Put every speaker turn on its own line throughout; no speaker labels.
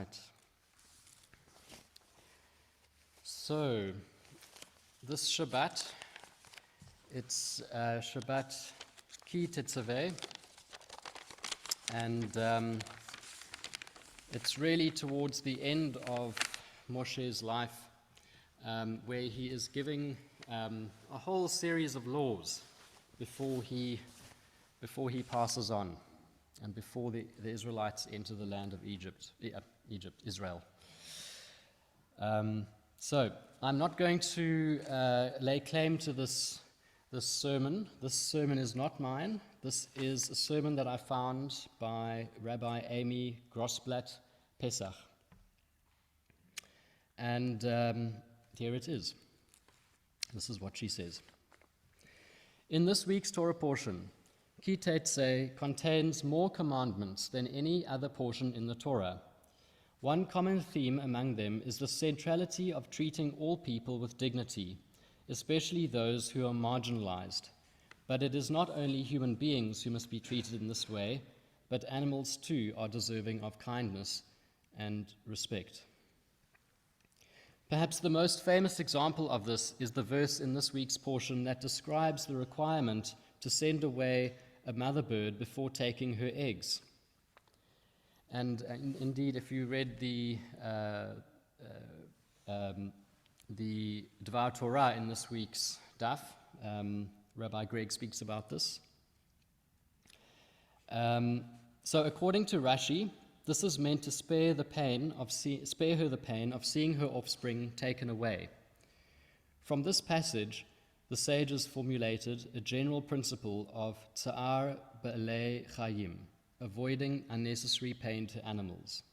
right. So, this Shabbat, it's Shabbat Ki Tetzaveh, and it's really towards the end of Moshe's life, where he is giving a whole series of laws before he passes on, and before the Israelites enter the land of Israel. So I'm not going to lay claim to this sermon. This sermon is not mine. This is a sermon that I found by Rabbi Amy Grossblatt Pesach. And here it is. This is what she says. In this week's Torah portion, Ki Tetzaveh contains more commandments than any other portion in the Torah. One common theme among them is the centrality of treating all people with dignity, especially those who are marginalized. But it is not only human beings who must be treated in this way, but animals too are deserving of kindness and respect. Perhaps the most famous example of this is the verse in this week's portion that describes the requirement to send away a mother bird before taking her eggs. And indeed, if you read the Dvar Torah in this week's daf, Rabbi Greg speaks about this. So according to Rashi, this is meant to spare her the pain of seeing her offspring taken away. From this passage, the sages formulated a general principle of tsa'ar ba'alei chayim, avoiding unnecessary pain to animals.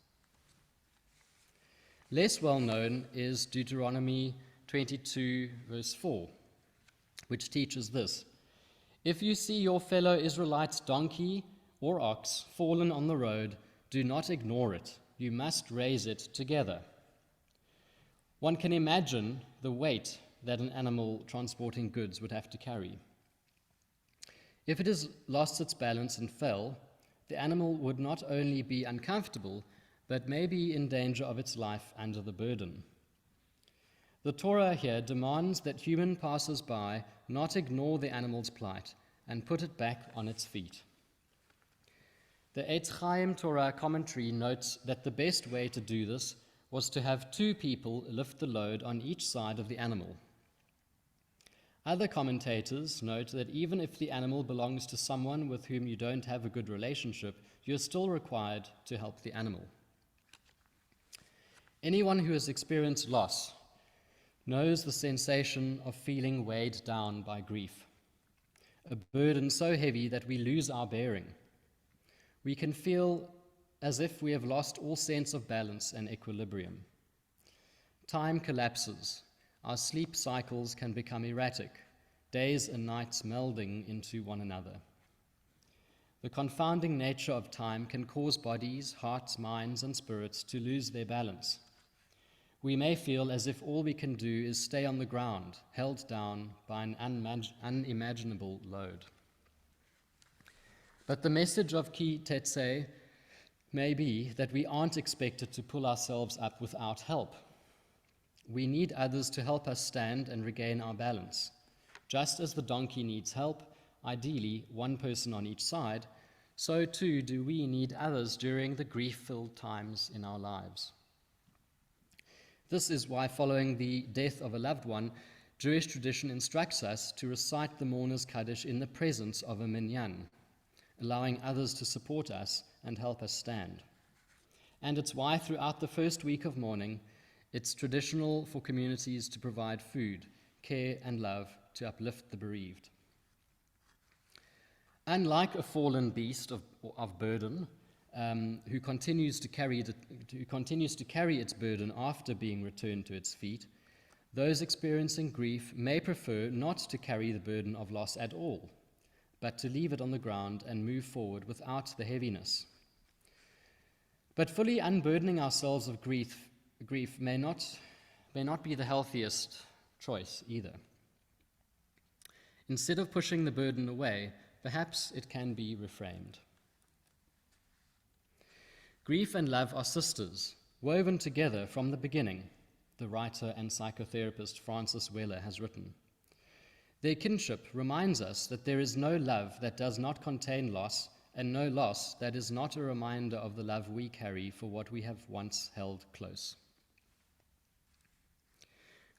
Less well known is Deuteronomy 22, verse 4, which teaches this: if you see your fellow Israelite's donkey or ox fallen on the road, do not ignore it. You must raise it together. One can imagine the weight that an animal transporting goods would have to carry. If it has lost its balance and fell, the animal would not only be uncomfortable, but may be in danger of its life under the burden. The Torah here demands that human passers-by not ignore the animal's plight and put it back on its feet. The Eitz Chaim Torah commentary notes that the best way to do this was to have two people lift the load on each side of the animal. Other commentators note that even if the animal belongs to someone with whom you don't have a good relationship, you're still required to help the animal. Anyone who has experienced loss knows the sensation of feeling weighed down by grief, a burden so heavy that we lose our bearing. We can feel as if we have lost all sense of balance and equilibrium. Time collapses. Our sleep cycles can become erratic, days and nights melding into one another. The confounding nature of time can cause bodies, hearts, minds, and spirits to lose their balance. We may feel as if all we can do is stay on the ground, held down by an unimaginable load. But the message of Ki Tetzaveh may be that we aren't expected to pull ourselves up without help. We need others to help us stand and regain our balance. Just as the donkey needs help, ideally one person on each side, so too do we need others during the grief-filled times in our lives. This is why, following the death of a loved one, Jewish tradition instructs us to recite the mourner's Kaddish in the presence of a minyan, allowing others to support us and help us stand. And it's why throughout the first week of mourning, it's traditional for communities to provide food, care, and love to uplift the bereaved. Unlike a fallen beast of burden, who continues to carry its burden after being returned to its feet, those experiencing grief may prefer not to carry the burden of loss at all, but to leave it on the ground and move forward without the heaviness. But fully unburdening ourselves of grief may not be the healthiest choice either. Instead of pushing the burden away, perhaps it can be reframed. Grief and love are sisters, woven together from the beginning, the writer and psychotherapist Francis Weller has written. Their kinship reminds us that there is no love that does not contain loss, and no loss that is not a reminder of the love we carry for what we have once held close.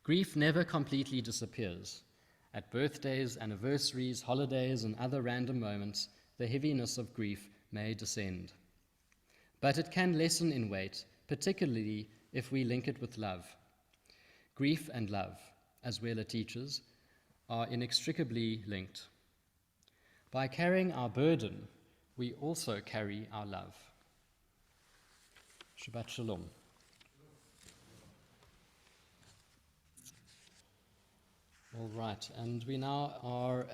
Grief never completely disappears. At birthdays, anniversaries, holidays, and other random moments, the heaviness of grief may descend. But it can lessen in weight, particularly if we link it with love. Grief and love, as Weller teaches, are inextricably linked. By carrying our burden, we also carry our love. Shabbat Shalom. All right, and we now are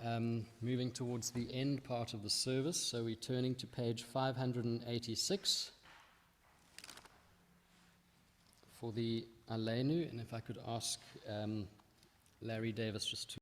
moving towards the end part of the service, so we're turning to page 586 for the Aleinu, and if I could ask Larry Davis just to